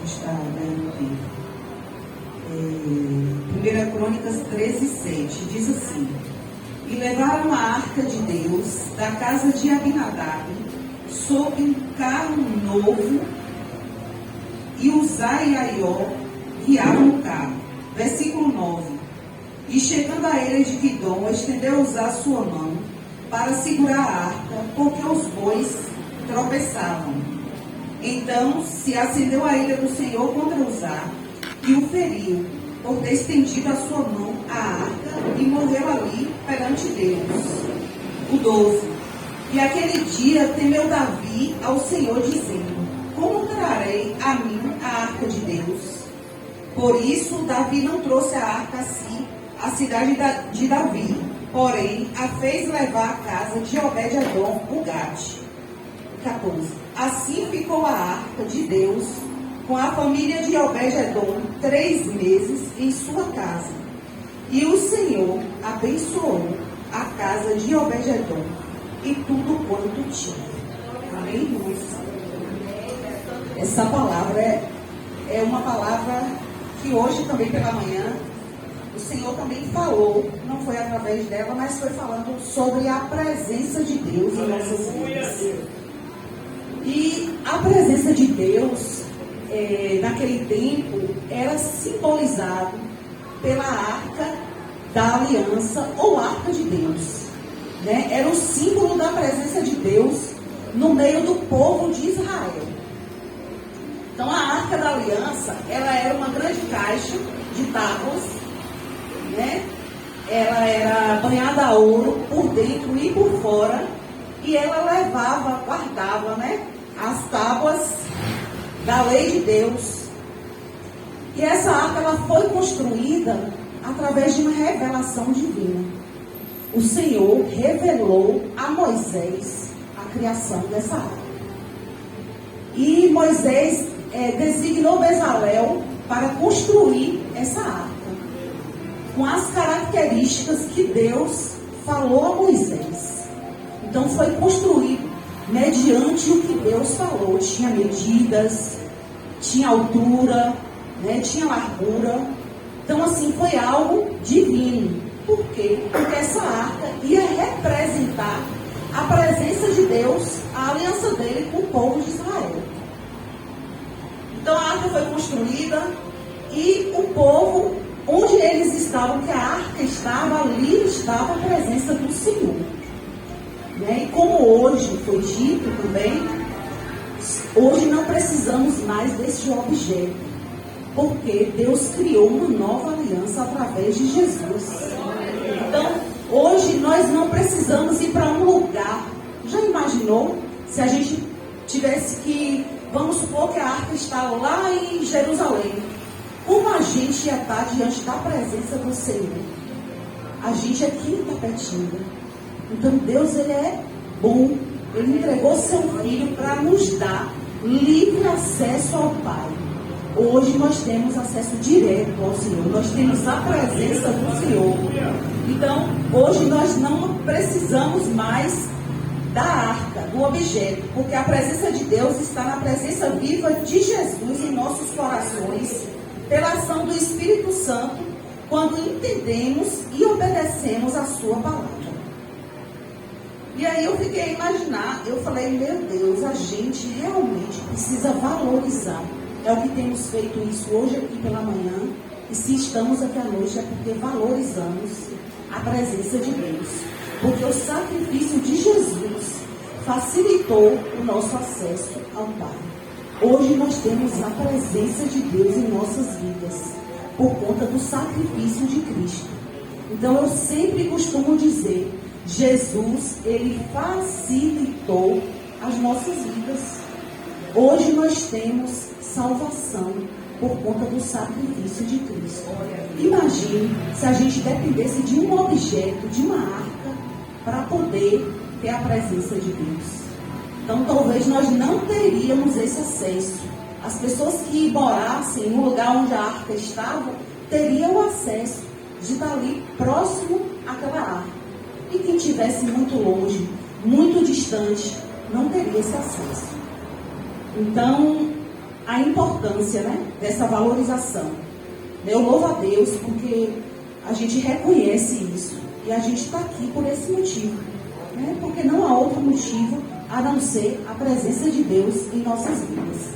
está dando tempo. 1 Crônicas 13:7 diz assim: e levaram a arca de Deus da casa de Abinadab sobre um carro novo, e Uzá e Aió guiavam o carro. Versículo 9: e chegando à eira de Guidom, estendeu Uzá sua mão para segurar a arca, porque os bois tropeçavam. Então se acendeu a ira do Senhor contra Uzá e o feriu, por ter estendido a sua mão à arca, e morreu ali perante Deus. O 12: e aquele dia temeu Davi ao Senhor, dizendo: como trarei a mim a arca de Deus? Por isso Davi não trouxe a arca a si, a cidade de Davi, porém a fez levar à casa de Obed-edom, o Gate. 14: assim ficou a arca de Deus com a família de Obed-edom 3 meses em sua casa. E o Senhor abençoou a casa de Obed-edom e tudo quanto tinha. Amém, irmãos? Essa palavra é uma palavra que hoje também pela manhã o Senhor também falou, não foi através dela, mas foi falando sobre a presença de Deus em nossas vidas. E a presença de Deus, naquele tempo, era simbolizado pela arca da aliança ou arca de Deus, né? Era o símbolo da presença de Deus no meio do povo de Israel. Então a arca da aliança, ela era uma grande caixa de tábuas, né? Ela era banhada a ouro por dentro e por fora, e ela levava, guardava, né, as tábuas da lei de Deus. E essa arca, ela foi construída através de uma revelação divina. O Senhor revelou a Moisés a criação dessa arca. E Moisés designou Bezalel para construir essa arca, com as características que Deus falou a Moisés. Então foi construído mediante o que Deus falou. Tinha medidas, tinha altura, né, tinha largura. Então assim, foi algo divino. Por quê? Porque essa arca ia representar a presença de Deus, a aliança dele com o povo de Israel. Então a arca foi construída e o povo, onde eles estavam, que a arca estava, ali estava a presença do Senhor. Né? E como hoje foi dito também, hoje não precisamos mais desse objeto, porque Deus criou uma nova aliança através de Jesus. Então, hoje nós não precisamos ir para um lugar. Já imaginou se a gente tivesse que, vamos supor que a arca está lá em Jerusalém, como a gente ia estar diante da presença do Senhor? A gente aqui em Tapetinga. Então Deus, Ele é bom. Ele entregou seu Filho para nos dar livre acesso ao Pai. Hoje nós temos acesso direto ao Senhor. Nós temos a presença do Senhor. Então, hoje nós não precisamos mais da arca, do objeto, porque a presença de Deus está na presença viva de Jesus em nossos corações, pela ação do Espírito Santo, quando entendemos e obedecemos a sua palavra. E aí eu fiquei a imaginar, eu falei, meu Deus, a gente realmente precisa valorizar. É o que temos feito isso hoje aqui pela manhã, e se estamos aqui à noite é porque valorizamos a presença de Deus. Porque o sacrifício de Jesus facilitou o nosso acesso ao Pai. Hoje nós temos a presença de Deus em nossas vidas, por conta do sacrifício de Cristo. Então eu sempre costumo dizer, Jesus, Ele facilitou as nossas vidas. Hoje nós temos salvação por conta do sacrifício de Cristo. Imagine se a gente dependesse de um objeto, de uma arca, para poder ter a presença de Deus. Então talvez nós não teríamos esse acesso. As pessoas que morassem no lugar onde a arca estava, teriam acesso de estar ali próximo àquela arca. E quem estivesse muito longe, muito distante, não teria esse acesso. Então, a importância, né, dessa valorização. Eu louvo a Deus porque a gente reconhece isso. E a gente está aqui por esse motivo. Né? Porque não há outro motivo a não ser a presença de Deus em nossas vidas.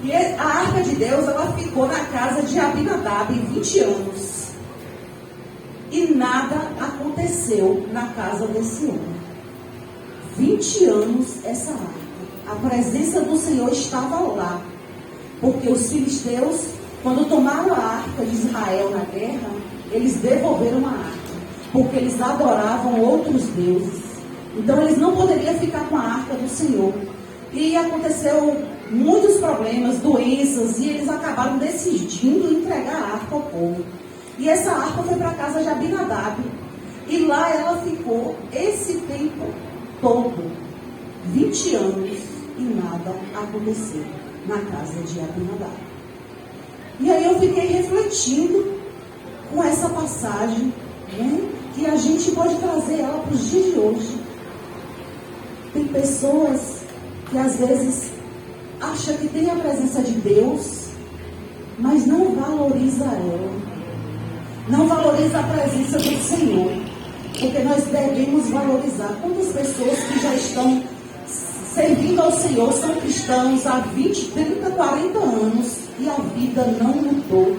E a arca de Deus, ela ficou na casa de Abinadab 20 anos. E nada aconteceu na casa desse homem. 20 anos essa arca. A presença do Senhor estava lá. Porque os filisteus, quando tomaram a arca de Israel na guerra, eles devolveram a arca. Porque eles adoravam outros deuses. Então eles não poderiam ficar com a arca do Senhor. E aconteceu muitos problemas, doenças, e eles acabaram decidindo entregar a arca ao povo. E essa arca foi para a casa de Abinadab. E lá ela ficou esse tempo todo, 20 anos, e nada aconteceu na casa de Abinadab. E aí eu fiquei refletindo com essa passagem, né, que a gente pode trazer ela para os dias de hoje. Tem pessoas que às vezes acham que tem a presença de Deus, mas não valoriza ela. Não valoriza a presença do Senhor. Porque nós devemos valorizar. Quantas pessoas que já estão servindo ao Senhor são cristãos há 20, 30, 40 anos e a vida não mudou.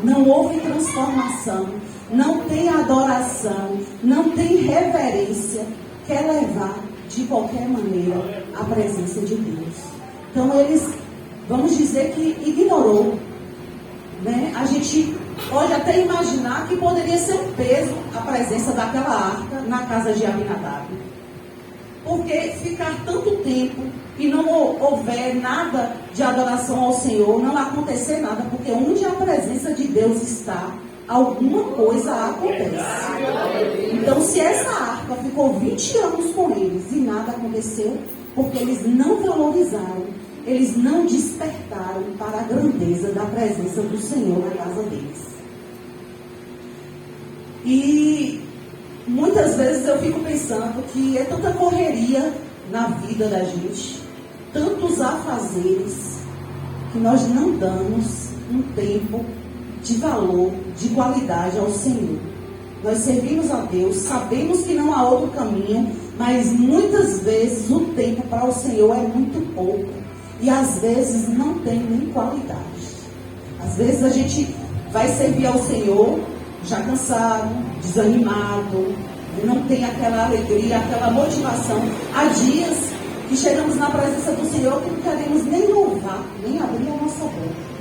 Não houve transformação. Não tem adoração. Não tem reverência. Quer levar de qualquer maneira a presença de Deus. Então eles, vamos dizer que ignorou. Né? A gente pode até imaginar que poderia ser um peso a presença daquela arca na casa de Abinadab. Porque ficar tanto tempo e não houver nada de adoração ao Senhor, não acontecer nada, porque onde a presença de Deus está, alguma coisa acontece. Então, se essa arca ficou 20 anos com eles e nada aconteceu, porque eles não valorizaram, eles não despertaram para a grandeza da presença do Senhor na casa deles. E muitas vezes eu fico pensando que é tanta correria na vida da gente, tantos afazeres, que nós não damos um tempo de valor, de qualidade ao Senhor. Nós servimos a Deus, sabemos que não há outro caminho, mas muitas vezes o tempo para o Senhor é muito pouco. E às vezes não tem nem qualidade. Às vezes a gente vai servir ao Senhor já cansado, desanimado, não tem aquela alegria, aquela motivação. Há dias que chegamos na presença do Senhor que não queremos nem louvar, nem abrir a nossa boca.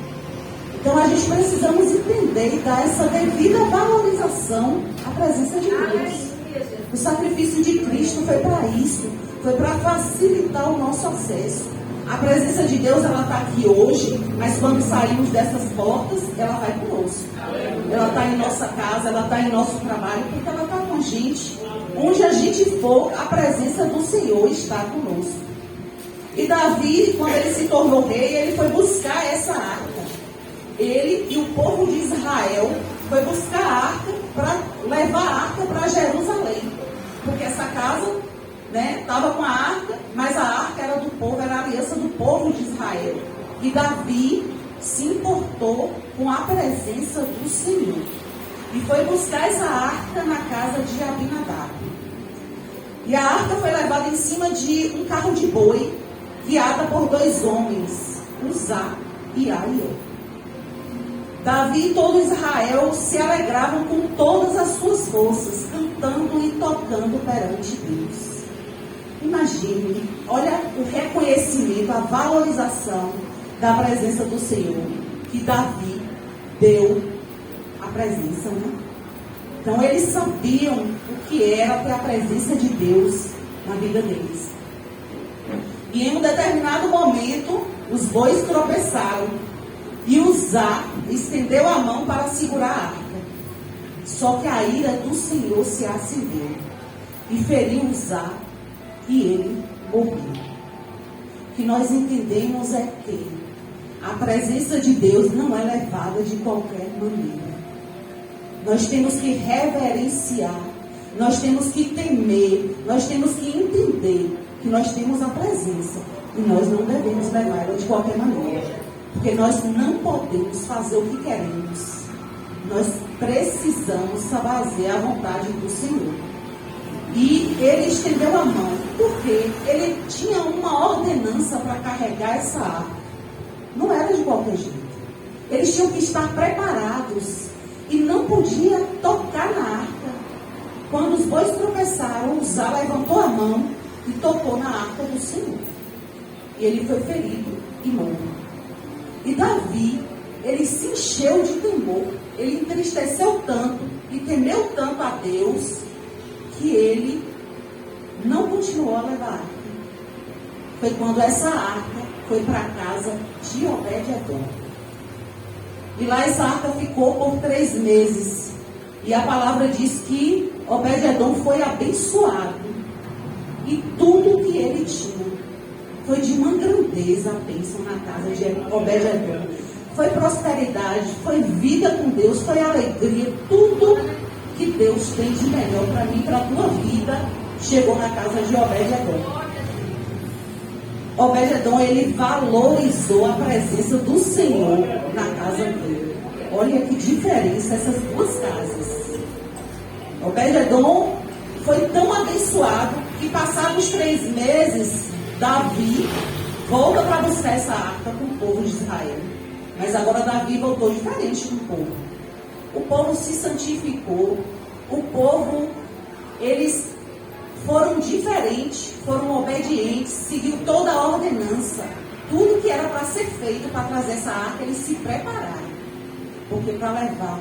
Então a gente precisamos entender e dar essa devida valorização à presença de Deus. O sacrifício de Cristo foi para isso, foi para facilitar o nosso acesso. A presença de Deus, ela está aqui hoje, mas quando saímos dessas portas, ela vai conosco. Ela está em nossa casa, ela está em nosso trabalho, porque ela está com a gente. Onde a gente for, a presença do Senhor está conosco. E Davi, quando ele se tornou rei, ele foi buscar essa arca. Ele e o povo de Israel foi buscar a arca para levar a arca para Jerusalém. Porque essa casa estava com a arca, mas a arca era do povo, era a aliança do povo de Israel. E Davi se importou com a presença do Senhor. E foi buscar essa arca na casa de Abinadab. E a arca foi levada em cima de um carro de boi, guiada por 2 homens, Uzá e Aiô. Davi e todo Israel se alegravam com todas as suas forças, cantando e tocando perante Deus. Imagine, olha o reconhecimento, a valorização da presença do Senhor, que Davi deu a presença, né? Então eles sabiam o que era ter a presença de Deus na vida deles. E em um determinado momento, os bois tropeçaram e Uzá estendeu a mão para segurar a arca. Só que a ira do Senhor se acendeu e feriu Uzá e ele morreu. O que nós entendemos é que a presença de Deus não é levada de qualquer maneira. Nós temos que reverenciar, nós temos que temer, nós temos que entender que nós temos a presença. E nós não devemos levar ela de qualquer maneira. Porque nós não podemos fazer o que queremos. Nós precisamos fazer a vontade do Senhor. E ele estendeu a mão, porque ele tinha uma ordenança para carregar essa arca. Não era de qualquer jeito. Eles tinham que estar preparados e não podia tocar na arca. Quando os bois tropeçaram, Uzá levantou a mão e tocou na arca do Senhor. E ele foi ferido e morto. E Davi, ele se encheu de temor. Ele entristeceu tanto e temeu tanto a Deus que ele não continuou a levar a arca. Foi quando essa arca foi para a casa de Obed-edom. E lá essa arca ficou por 3 meses. E a palavra diz que Obed-edom foi abençoado. E tudo que ele tinha foi de uma grandeza, a bênção na casa de Obed-edom. Foi prosperidade, foi vida com Deus, foi alegria. Tudo que Deus tem de melhor para mim, para a tua vida, chegou na casa de Obed-edom. Obed-edom, ele valorizou a presença do Senhor na casa dele. Olha que diferença essas duas casas. Obed-edom foi tão abençoado que passados 3 meses, Davi volta para buscar essa arca com o povo de Israel. Mas agora Davi voltou diferente com o povo. O povo se santificou. O povo, eles foram diferentes, foram obedientes, seguiu toda a ordenança. Tudo que era para ser feito para trazer essa arca, eles se prepararam. Porque para levar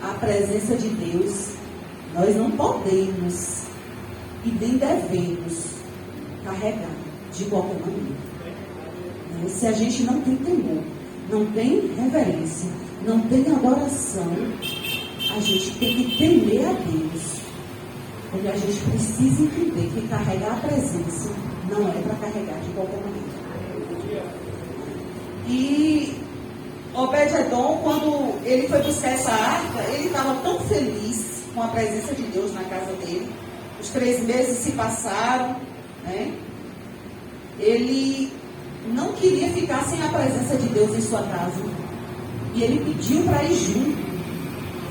a presença de Deus, nós não podemos e nem devemos carregar de qualquer maneira. Se a gente não tem temor, não tem reverência, não tem adoração, a gente tem que temer a Deus. Porque a gente precisa entender que carregar a presença não é para carregar de qualquer maneira. E Obed-edom, quando ele foi buscar essa arca, ele estava tão feliz com a presença de Deus na casa dele. Os 3 meses se passaram, né? Ele não queria ficar sem a presença de Deus em sua casa. E ele pediu para ir junto.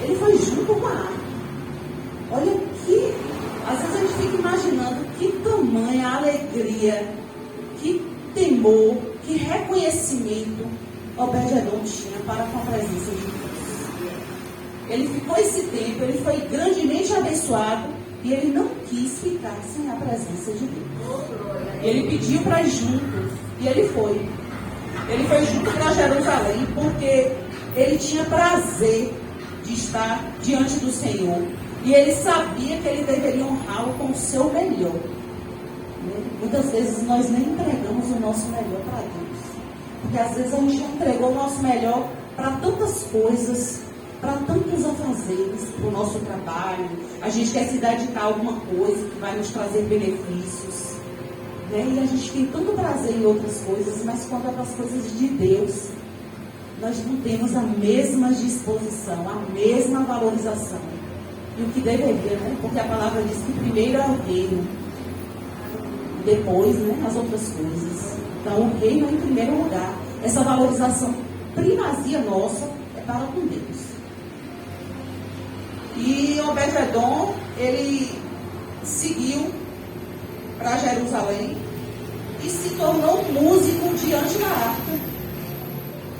Ele foi junto com a arca. Olha que, às vezes a gente fica imaginando que tamanha alegria, que temor, que reconhecimento Obed-edom tinha para com a presença de Deus. Ele ficou esse tempo, ele foi grandemente abençoado e ele não quis ficar sem a presença de Deus. Ele pediu para ir junto e ele foi. Ele foi junto para Jerusalém porque ele tinha prazer de estar diante do Senhor. E ele sabia que ele deveria honrá-lo com o seu melhor. Muitas vezes nós nem entregamos o nosso melhor para Deus. Porque às vezes a gente não entregou o nosso melhor para tantas coisas, para tantos afazeres, para o nosso trabalho. A gente quer se dedicar a alguma coisa que vai nos trazer benefícios. E a gente tem tanto prazer em outras coisas, mas quando é para as coisas de Deus, nós não temos a mesma disposição, a mesma valorização. E o que deveria, né? Porque a palavra diz que primeiro é o reino, depois, né, as outras coisas. Então, o reino é em primeiro lugar. Essa valorização, primazia nossa, é para com Deus. E Obed-edom, ele seguiu para Jerusalém e se tornou músico diante da arca.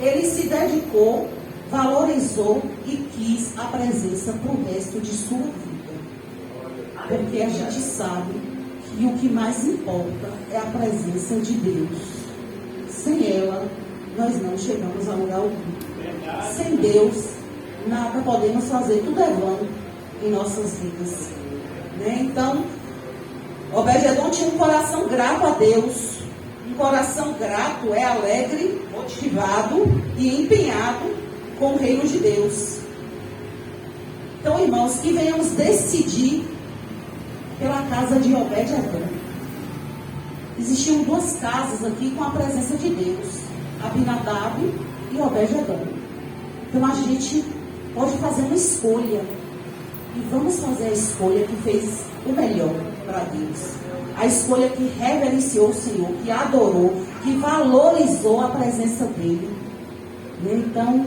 Ele se dedicou, valorizou e quis a presença para o resto de sua vida. Porque a gente sabe que o que mais importa é a presença de Deus. Sem ela, nós não chegamos a lugar algum. Sem Deus, nada podemos fazer, tudo é vão em nossas vidas. Então, Obed-edom tinha um coração grato a Deus. Um coração grato é alegre, motivado e empenhado com o reino de Deus. Então, irmãos, que venhamos decidir pela casa de Obed-edom. Existiam 2 casas aqui com a presença de Deus, Abinadab e Obed-edom. Então a gente pode fazer uma escolha e vamos fazer a escolha que fez o melhor para Deus. A escolha que reverenciou o Senhor, que adorou, que valorizou a presença dele. Então,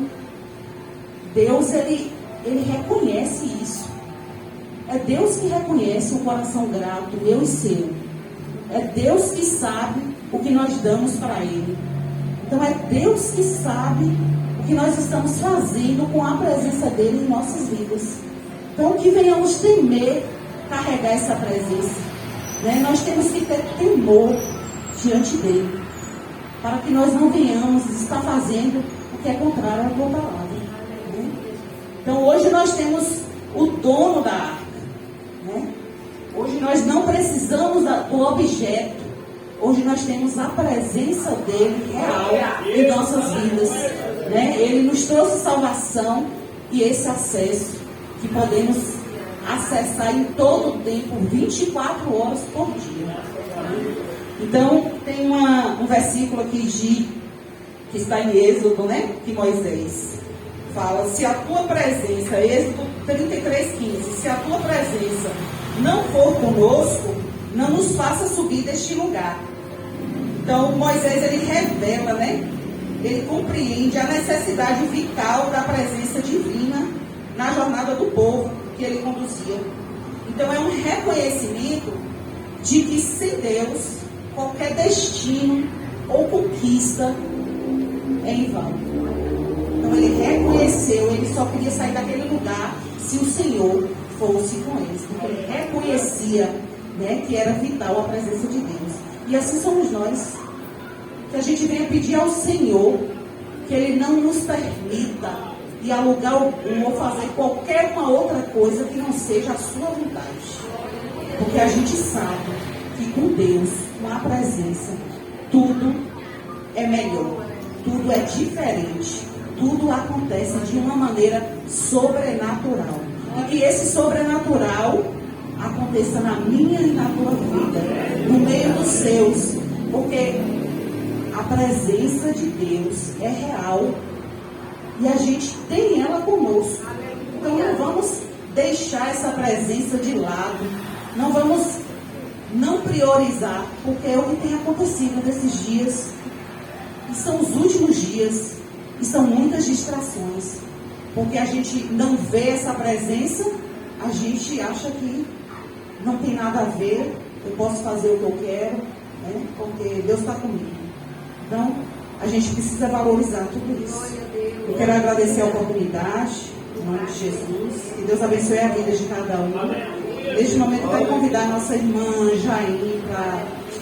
Deus, ele reconhece isso. É Deus que reconhece o coração grato, meu e seu. É Deus que sabe o que nós damos para Ele. Então é Deus que sabe o que nós estamos fazendo com a presença dele em nossas vidas. Então que venhamos temer carregar essa presença. Nós temos que ter temor diante dele, para que nós não venhamos estar fazendo o que é contrário à tua palavra. Então hoje nós temos o dono da arca. Hoje nós não precisamos do objeto. Hoje nós temos a presença dele real em nossas vidas. Ele nos trouxe salvação e esse acesso que podemos acessar em todo o tempo, 24 horas por dia. Então, tem um versículo aqui que está em Êxodo, que Moisés fala: se a tua presença, Êxodo 33:15, se a tua presença não for conosco, não nos faça subir deste lugar. Então, Moisés, ele revela, ele compreende a necessidade vital da presença divina na jornada do povo que ele conduzia. Então, é um reconhecimento de que sem Deus, qualquer destino ou conquista é em vão. Então, ele reconheceu, ele só queria sair daquele lugar se o Senhor fosse com eles, porque ele reconhecia, que era vital a presença de Deus. E assim somos nós, que a gente venha pedir ao Senhor que Ele não nos permita ir a lugar algum ou fazer qualquer uma outra coisa que não seja a sua vontade, porque a gente sabe que com Deus, com a presença, tudo é melhor, tudo é diferente, tudo acontece de uma maneira sobrenatural. E que esse sobrenatural aconteça na minha e na tua vida, no meio dos seus, porque a presença de Deus é real e a gente tem ela conosco. Então não vamos deixar essa presença de lado, não vamos não priorizar, porque é o que tem acontecido nesses dias, e são os últimos dias, e são muitas distrações. Porque a gente não vê essa presença, a gente acha que não tem nada a ver, eu posso fazer o que eu quero, porque Deus está comigo. Então, a gente precisa valorizar tudo isso. Eu quero agradecer a oportunidade, em nome de Jesus, que Deus abençoe a vida de cada um. Neste momento, eu quero convidar a nossa irmã Jair para